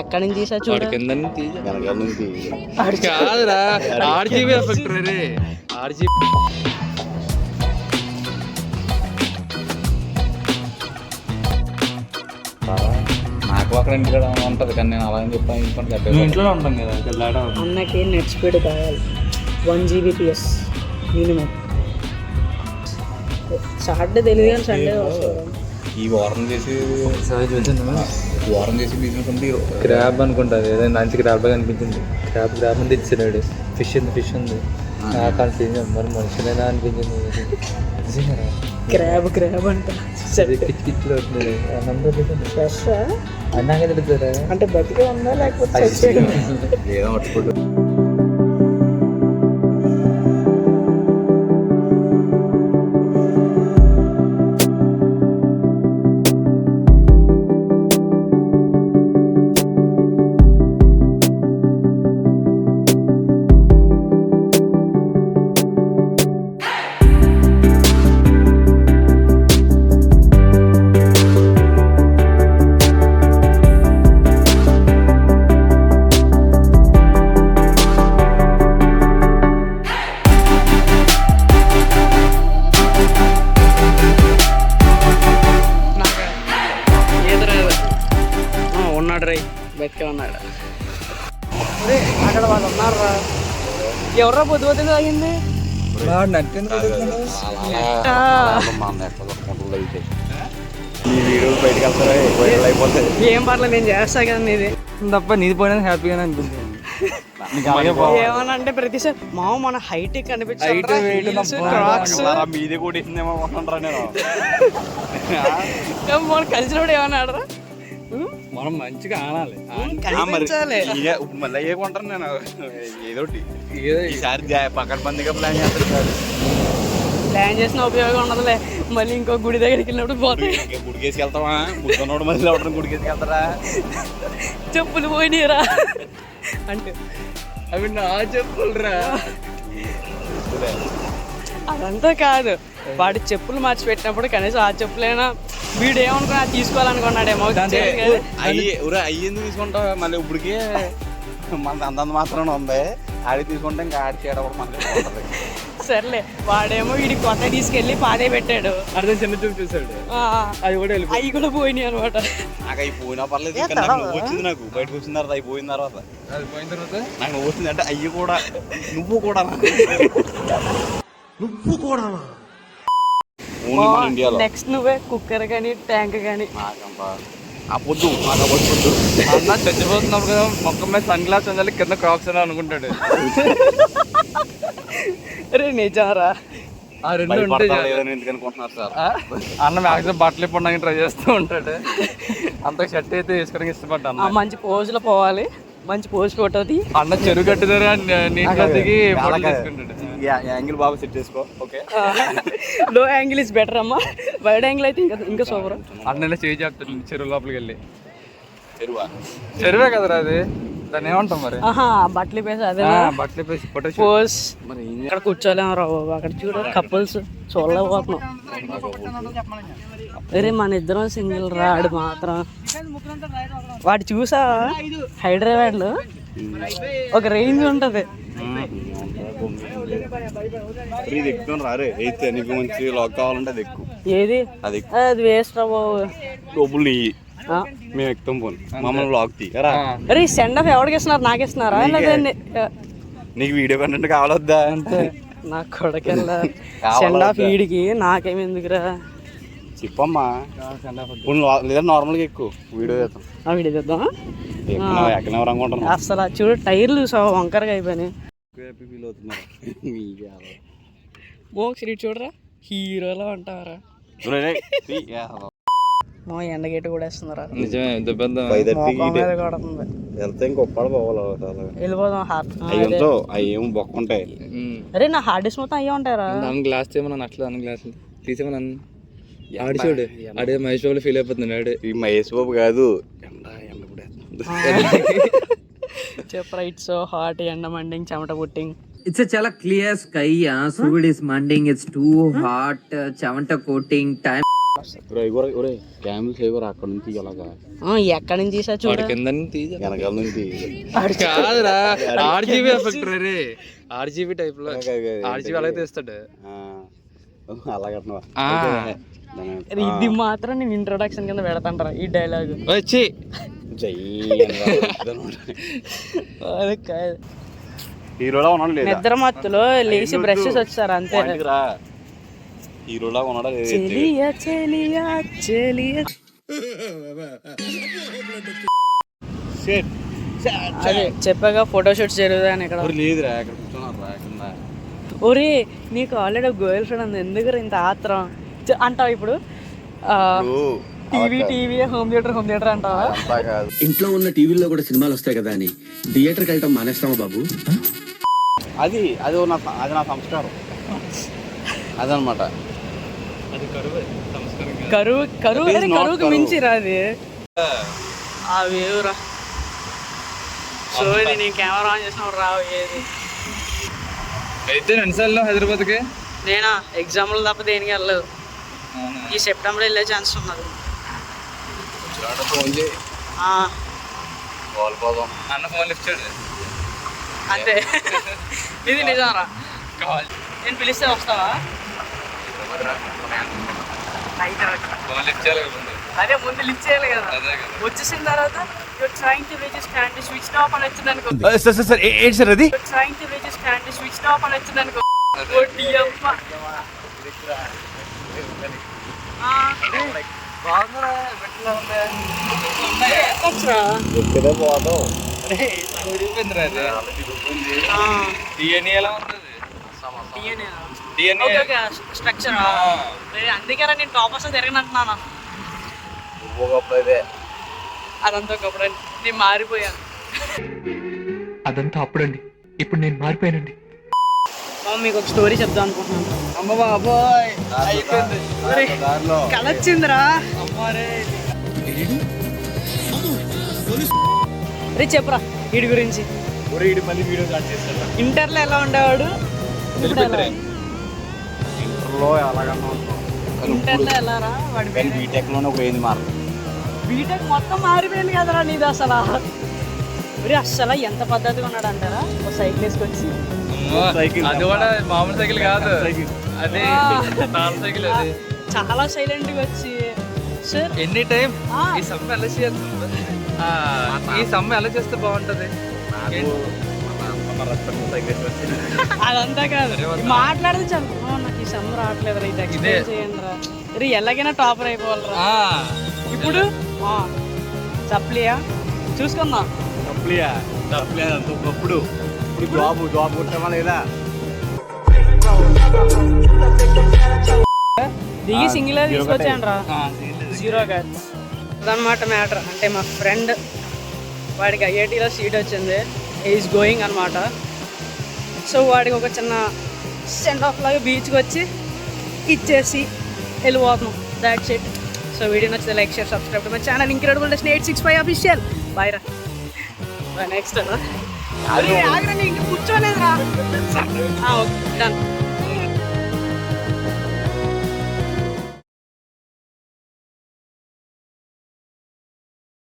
ఎక్కడి నుంచి తీసా చూడ కింద కాదురా ఆర్జీబీ ఎఫెక్ట్ రే ఆర్జీబీ. నాకు అక్కడ ఇంటికాడ ఉంటుంది కానీ నేను అలా అని చెప్పాను. ఇంట్లో ఉంటాం కదా. అన్నకి నెట్ స్పీడ్ కావాలి 1 Gbps మినిమం. సాటర్డే తెలియదు కానీ సండే ఈ వారం చేసి బిజినెస్ ఉంది. క్రాబ్ అనుకుంటుంది ఏదైనా మంచి క్రాబ్ అనిపించింది. క్రాబ్ అని తెచ్చినాడు. ఫిష్ ఉంది నాకు అనిపించింది. మరి మనుషులైనా అనిపించింది. క్రాబ్ అంటే కిచ్కిచ్చులు అవుతుంది. అన్నాక తిడుతారా అంటే బతికే ఉందా లేకపోతే ఏదో పట్టుకుంటు. బతికే ఉన్నాడు. అక్కడ వాళ్ళు ఉన్నారా? ఎవరో పొద్దు తాగింది. ఏం పర్లేదు నేను చేస్తా కదా నీది తప్ప నీది పోయినా హ్యాపీగానే అనిపించింది. ఏమన్నా అంటే ప్రతిసారి మామ మన హైటెక్ కనిపించింది. మన కలిసినప్పుడు ఏమన్నా ఆడరా? మనం మంచిగా ఆనాలి. మళ్ళీ అయ్యేకుంటాను నేను ఏదోటి ఈసారి పక్కన పందిగా ప్లాన్ చేస్తాను. ప్లాన్ చేసిన ఉపయోగం ఉండదులే. మళ్ళీ ఇంకో గుడి దగ్గరికి వెళ్ళినప్పుడు పోతాయి. గుడికేసి వెళ్తావా? గుడితోనోడు మళ్ళీ ఎవరు గుడికేసి వెళ్తారా? చెప్పులు పోయినరా అంటే అవి నా చెప్పులు రా. అదంతా కాదు, వాడి చెప్పులు మార్చిపెట్టినప్పుడు కనీసం ఆ చెప్పులైనా వీడు ఏమనుకున్నా తీసుకోవాలనుకున్నాడేమో. అయ్యి ఎందుకు తీసుకుంటావు? మళ్ళీ ఇప్పటికే మన అంతంత మాత్రం ఉంది. ఆడి తీసుకుంటే ఇంకా ఆడి చేయడం మనకి. సర్లే, వాడేమో వీడికి కొత్త తీసుకెళ్ళి పాదే పెట్టాడు. అర్థం చిన్న చూపు చూసాడు. అవి కూడా పోయినాయి అనమాట. నాకు అవి పోయినా పర్లేదు. వచ్చింది నాకు బయటకు వచ్చిన తర్వాత అవి పోయిన తర్వాత నాకు నువ్వు వచ్చింది అంటే అయ్యి కూడా నువ్వు కూడా నెక్స్ట్ నువ్వే కుక్కర్ కానీ ట్యాంక్ కానీ. పొద్దు పొద్దు అన్న చచ్చిపోతున్నప్పుడు కదా మొక్క మీద సన్ గ్లాస్ ఉండాలి, కింద క్రాక్స్ అని అనుకుంటాడు. రే నిజారా? ఆ రెండు ఉంటాయి. ఎందుకనుకుంటున్నారు సార్? అన్న మ్యాక్సిమం బట్టలు ఇప్పడానికి ట్రై చేస్తూ ఉంటాడు. అంత షర్ట్ అయితే వేసుకోవడానికి ఇష్టపడ్డా. మంచి పోజులో పోవాలి, మంచి పోజ్ కొట్టది. అన్న చెరువు కట్టుదారా నీటిలో దిగి యాంగిల్ బాగా సెట్ చేసుకో. Okay, low angle is better అమ్మా. వైడ్ యాంగిల్ అయితే ఇంకా సూపర్. అన్న చేయి చెప్తాడు చెరువు లోపలికి వెళ్ళి. చెరువే కదరా అది? దాన్ని ఏమంటాం మరి? బట్టలు పేసి అదే బట్టలు పేసి పోజ్. ఇక్కడ కూర్చోలేము రా బాబు. అక్కడ చూడ కపుల్స్ చూడలేకపోతున్నాం. అరే మన ఇద్దరం సింగిల్ రాడు మాత్రం. వాడు చూసా హైదరాబాద్ లో ఒక రేంజ్ ఉంటది. నీకు మంచి లాక్ కావాలంటే అది ఎక్కువ. ఏది అది వేస్ట్ రా బాబు. డబ్బులు నీ మేము ఎక్కుతాం పోను, మమ్మల్ని లాక్ తీ. అరే సెండ్ ఆఫ్ ఎవరికి ఇస్తున్నారు? నాకు ఇస్తున్నారా? నీకు వీడియో కంటెంట్ కావాలొద్దా? అంతే. నాకు కొడకెళ్ళ సెండ్ ఆఫ్ వీడికి నాకేమి ఎందుకురా? చెప్పమ్మా. లేదా నార్మల్గా ఎక్కువ వీడియో చేద్దాం. వీడియో చేద్దాం. అనుకుంటున్నా అసలు చూడు టైర్లు చూసావా వంకరగా అయిపోయినాయి. ఫీల్ అవుతున్నారు. మోక్ష చూడరా హీరోలా ఉంటారా? మా ఎండగేట కూడా వేస్తున్నారా? వెళ్తే ఇంకొప్పడు పోవాలి. వెళ్ళిపోదాం. అయ్యేమో బొక్కుంటాయి. అరే నా హార్డ్ డిస్క్ మొత్తం అయ్యే ఉంటారా? గ్లాస్ ఏమన్నా అట్లా గ్లాస్ తీసేమన్నా ఆడి చూడు. ఆడే మహేష్ బాబు ఫీల్ అయిపోతుంది. ఆడే ఈ మహేష్ బాబు కాదు. చెప్పరా? ఇట్స్ సో హాట్, ఎండ మండింగ్, చెమట putting. It's a chala clear sky. Food is manding. It's too hot. Chavanta coating time. Camel favour అక్కడ నుంచి అలాగా ఎక్కడి నుంచి తీసా చూడ కింద వెనకాల నుంచి కాదురా ఆర్జీబీ ఎఫెక్ట్ రే ఆర్జీబీ టైప్ లో ఆర్జీబీ అలాగే తీస్తాడు అలాగట్నా ఇది మాత్రం నేను ఇంట్రొడక్షన్ కింద పెడతాంటారా ఈ డైలాగ్ వచ్చి హీరోలా ఉన్నాడు లేదా నిద్ర మత్తులో లేచి బ్రషెస్ వచ్చారు అంతే హీరోలా ఉన్నాడా చెలియా చెలియా చెలియా అదే చెప్పాగా ఫోటోషూట్స్ జరుగుతాయని ఇక్కడ లేదురా అక్కడ కూర్చున్నారా కింద ఒరే నీకు ఆల్రెడీ గర్ల్ ఫ్రెండ్ ఉంది ఎందుకు ఇంత ఆత్రం అంటావు ఇప్పుడు టీవీ హోమ్ థియేటర్ అంటావా ఇంట్లో ఉన్న టీవీలో కూడా సినిమాలు వస్తాయి కదా అని థియేటర్కి వెళ్ళటం మానేస్తామా బాబు? అది నా సంస్కారం అదనమాట కరువుకి మించిరా అది ఆ వేవురా సో ఇది నేను కెమెరా ఆన్ చేసిన రావు ఏది అయితే ఎన్నిసార్లు హైదరాబాద్కి నేనా ఎగ్జామ్లు తప్ప దేనికి వెళ్ళలేదు ఈ సెప్టెంబర్ వెళ్ళే ఛాన్స్ ఉన్నది ఫోన్ చేయి పోదాం అన్న ఫోన్ లిఫ్ట్ చేయడు అంతే ఇది నిజంరా నేను పిలిస్తే వస్తావా ఫోన్ లిఫ్ట్ చేయాలి అదే ముందు లిఫ్ట్ చేయాలి కదా వచ్చేసిన తర్వాత you're trying to reach stand switch off అని వచ్చింది అనుకో సార్ ఏంటి సార్ అది you're trying to reach stand switch off అని వచ్చింది అనుకో ఎక్కడే పోతాం డిఎన్ఏ ఎలా ఉంటుంది స్ట్రక్చర్ అందుకేనా నేను టాపర్స్ తిరగనంటున్నాను అదంతా ఒకప్పుడు నేను మారిపోయాను అదంతా అప్పుడండి ఇప్పుడు నేను మారిపోయానండి మీకు ఒక స్టోరీ చెప్దాం అనుకుంటున్నాను అమ్మ బాబోయ్ కలొచ్చిందిరా రే చెప్పరా వీడి గురించి మళ్ళీ వీడియో స్టార్ట్ చేస్తాడు ఇంటర్లో ఎలా ఉండేవాడు ఇంటర్లో ఎలాగన్నా ఇంటర్లో ఎలా రా వాడి కానీ బీటెక్లోనే ఒక ఏంది మార్క్ బీటెక్ మొత్తం మారిపోయింది కదరా నీది అసలు మరి అస్సలు ఎంత పద్ధతిగా ఉన్నాడు అంటారా ఒక సైకిల్ వేసుకొచ్చి అది కూడా మామూలు సైకిల్ కాదు అదే సైకిల్ అది చాలా సైలెంట్గా వచ్చి సార్ ఎనీ టైం ఈ సమ్మె ఎలా చేయాలి ఈ సమ్మె ఎలా చేస్తే బాగుంటది అదంతా కాదు మాట్లాడితే చాలు నాకు ఈ సమ్మె రావట్లేదు ఇది ఎక్స్ప్లెయిన్ చేయండి రా రే ఎలాగైనా టాపర్ అయిపోవాలరా ఇప్పుడు సప్లియా చూసుకుందాం ఇప్పుడు జాబ్ కొట్టామా లేదా దిగి సింగిల్ తీసుకొచ్చాను రా జీరో గట్స్ అదనమాట మ్యాటర్ అంటే మా ఫ్రెండ్ వాడికి ఐఐటీలో సీట్ వచ్చింది ఈజ్ గోయింగ్ అనమాట సో వాడికి ఒక చిన్న సెండ్ ఆఫ్ లాగా బీచ్కి వచ్చి ఇచ్చేసి వెళ్ళిపోతున్నాం దాట్స్ ఇట్ సో వీడియో నచ్చితే like share subscribe to my channel incredible destiny 865 official bye రా నెక్స్ట్ ఆగ్రా నీకు కూర్చోలేదురా ఓకే డన్